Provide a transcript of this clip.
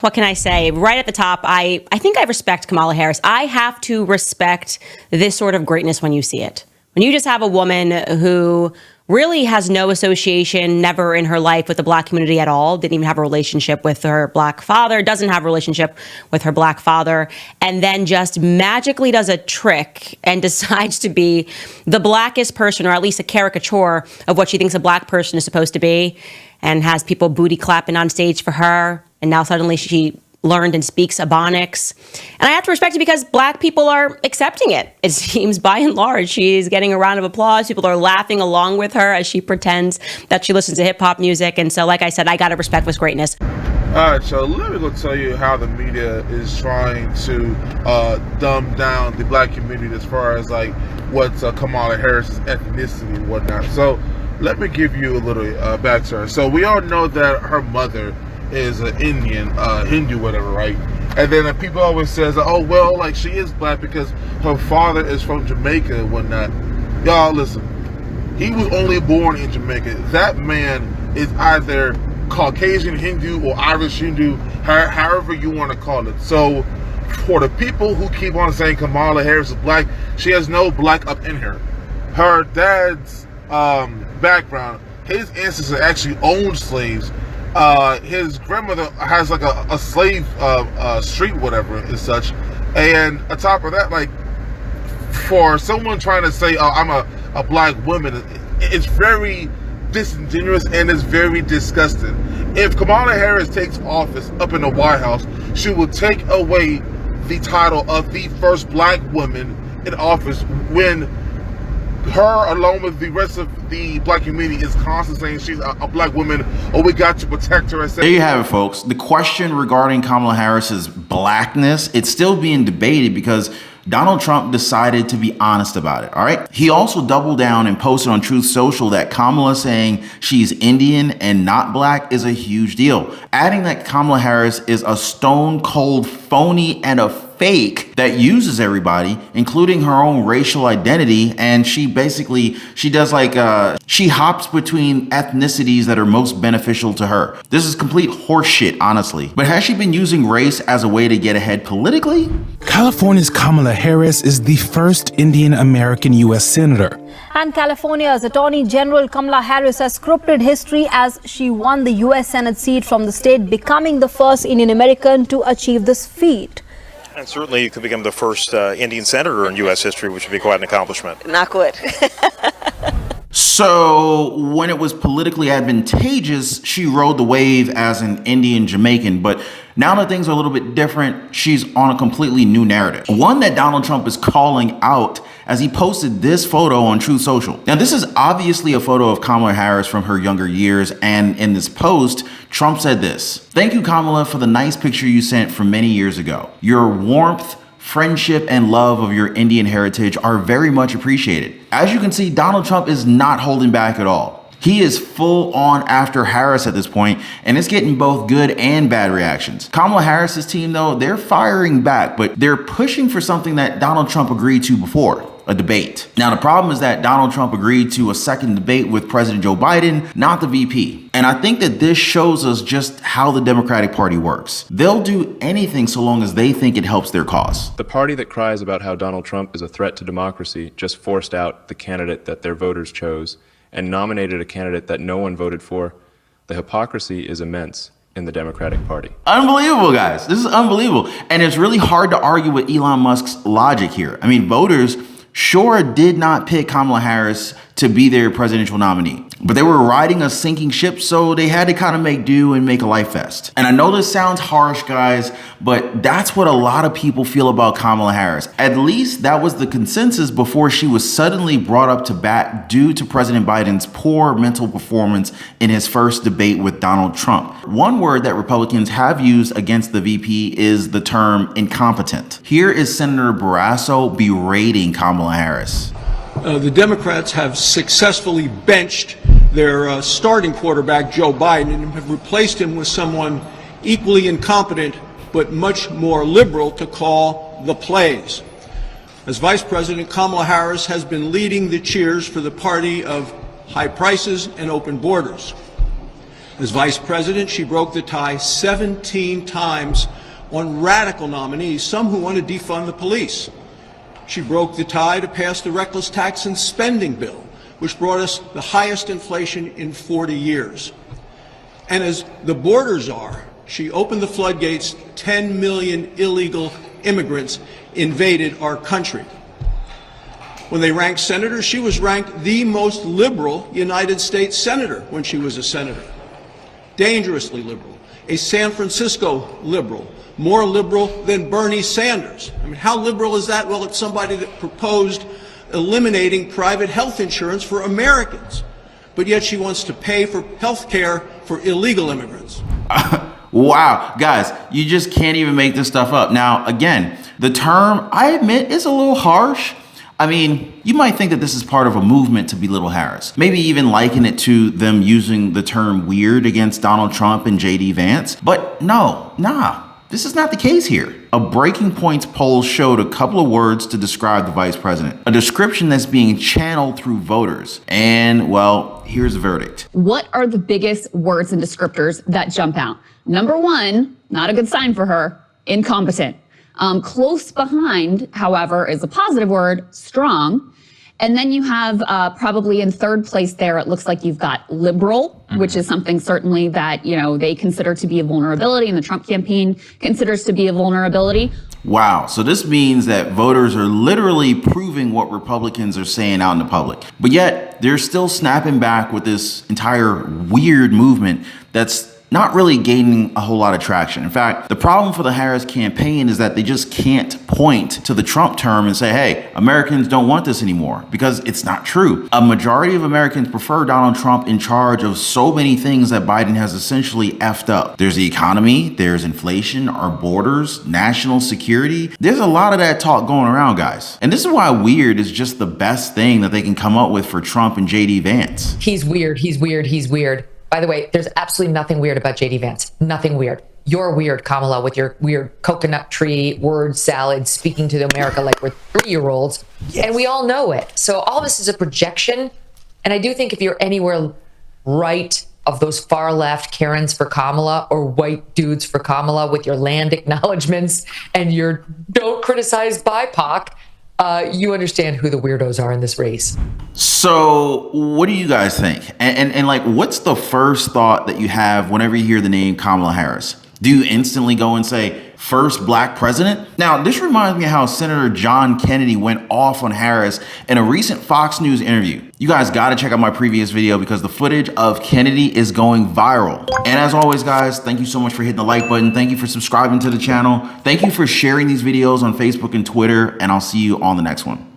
What can I say? Right at the top, I think I respect Kamala Harris. I have to respect this sort of greatness when you see it. When you just have a woman who really has no association, never in her life with the Black community at all, didn't even have a relationship with her Black father, doesn't have a relationship with her Black father, and then just magically does a trick and decides to be the Blackest person, or at least a caricature of what she thinks a Black person is supposed to be, and has people booty clapping on stage for her. And now suddenly she learned and speaks Ebonics. And I have to respect it because Black people are accepting it. It seems by and large, she's getting a round of applause. People are laughing along with her as she pretends that she listens to hip hop music. And so, like I said, I got to respect this greatness. All right, so let me go tell you how the media is trying to dumb down the Black community as far as like what's Kamala Harris's ethnicity and whatnot. So let me give you a little backstory. So we all know that her mother is an Indian, Hindu, whatever, right? And then people always says, oh, well, like she is Black because her father is from Jamaica and whatnot. Y'all, listen, he was only born in Jamaica. That man is either Caucasian Hindu or Irish Hindu, however you want to call it. So for the people who keep on saying Kamala Harris is Black, she has no Black up in her. Her dad's background, his ancestors actually owned slaves. His grandmother has like a slave street, whatever and such. And on top of that, like for someone trying to say, oh, I'm a Black woman, it's very disingenuous and it's very disgusting. If Kamala Harris takes office up in the White House, she will take away the title of the first Black woman in office when her, along with the rest of the Black community, is constantly saying she's a Black woman, or we got to protect her. There you have it, folks. The question regarding Kamala Harris's Blackness, it's still being debated because Donald Trump decided to be honest about it, all right? He also doubled down and posted on Truth Social that Kamala saying she's Indian and not Black is a huge deal, adding that Kamala Harris is a stone cold phony and a fake that uses everybody, including her own racial identity, and she does like she hops between ethnicities that are most beneficial to her. This is complete horseshit, honestly. But has she been using race as a way to get ahead politically? California's Kamala Harris is the first Indian American U.S. Senator. And California's Attorney General Kamala Harris has scripted history as she won the U.S. Senate seat from the state, becoming the first Indian American to achieve this feat. And certainly you could become the first Indian senator in U.S. history, which would be quite an accomplishment. Not good. So when it was politically advantageous, she rode the wave as an Indian Jamaican. But now that things are a little bit different, she's on a completely new narrative. One that Donald Trump is calling out as he posted this photo on Truth Social. Now, this is obviously a photo of Kamala Harris from her younger years. And in this post, Trump said this: "Thank you, Kamala, for the nice picture you sent from many years ago. Your warmth, friendship, and love of your Indian heritage are very much appreciated." As you can see, Donald Trump is not holding back at all. He is full on after Harris at this point, and it's getting both good and bad reactions. Kamala Harris's team, though, they're firing back, but they're pushing for something that Donald Trump agreed to before: a debate. Now, the problem is that Donald Trump agreed to a second debate with President Joe Biden, not the VP. And I think that this shows us just how the Democratic Party works. They'll do anything so long as they think it helps their cause. The party that cries about how Donald Trump is a threat to democracy just forced out the candidate that their voters chose and nominated a candidate that no one voted for. The hypocrisy is immense in the Democratic Party. Unbelievable, guys. This is unbelievable. And it's really hard to argue with Elon Musk's logic here. I mean, voters sure did not pick Kamala Harris to be their presidential nominee, but they were riding a sinking ship, so they had to kind of make do and make a life vest. And I know this sounds harsh, guys, but that's what a lot of people feel about Kamala Harris. At least that was the consensus before she was suddenly brought up to bat due to President Biden's poor mental performance in his first debate with Donald Trump. One word that Republicans have used against the VP is the term incompetent. Here is Senator Barrasso berating Kamala Harris. The Democrats have successfully benched their starting quarterback, Joe Biden, and have replaced him with someone equally incompetent but much more liberal to call the plays. As Vice President, Kamala Harris has been leading the cheers for the party of high prices and open borders. As vice president, she broke the tie 17 times on radical nominees, some who want to defund the police. She broke the tie to pass the reckless tax and spending bill, which brought us the highest inflation in 40 years. And as the borders are, she opened the floodgates. 10 million illegal immigrants invaded our country. When they ranked senators, she was ranked the most liberal United States senator when she was a senator. Dangerously liberal. A San Francisco liberal. More liberal than Bernie Sanders. I mean, how liberal is that? Well, it's somebody that proposed eliminating private health insurance for Americans. But yet she wants to pay for health care for illegal immigrants. Wow, guys, you just can't even make this stuff up. Now, again, the term, I admit, is a little harsh. I mean, you might think that this is part of a movement to belittle Harris. Maybe even liken it to them using the term weird against Donald Trump and JD Vance. But no, this is not the case here. A Breaking Points poll showed a couple of words to describe the vice president, a description that's being channeled through voters. And, well, here's the verdict. What are the biggest words and descriptors that jump out? Number one, not a good sign for her, incompetent. Close behind, however, is a positive word, strong. And then you have probably in third place there, it looks like you've got liberal, which is something certainly that, you know, they consider to be a vulnerability and the Trump campaign considers to be a vulnerability. Wow. So this means that voters are literally proving what Republicans are saying out in the public. But yet they're still snapping back with this entire weird movement that's not really gaining a whole lot of traction. In fact, the problem for the Harris campaign is that they just can't point to the Trump term and say, hey, Americans don't want this anymore, because it's not true. A majority of Americans prefer Donald Trump in charge of so many things that Biden has essentially effed up. There's the economy, there's inflation, our borders, national security. There's a lot of that talk going around, guys. And this is why weird is just the best thing that they can come up with for Trump and JD Vance. He's weird, he's weird, he's weird. By the way, there's absolutely nothing weird about JD Vance. Nothing weird. You're weird, Kamala, with your weird coconut tree word salad speaking to America like we're 3-year-olds. Yes. And we all know it. So all this is a projection. And I do think if you're anywhere right of those far left Karens for Kamala or white dudes for Kamala with your land acknowledgements and your don't criticize BIPOC, you understand who the weirdos are in this race. So what do you guys think? And like, what's the first thought that you have whenever you hear the name Kamala Harris? Do you instantly go and say, first black president? Now, this reminds me of how Senator John Kennedy went off on Harris in a recent Fox News interview. You guys got to check out my previous video because the footage of Kennedy is going viral. And as always, guys, thank you so much for hitting the like button. Thank you for subscribing to the channel. Thank you for sharing these videos on Facebook and Twitter, and I'll see you on the next one.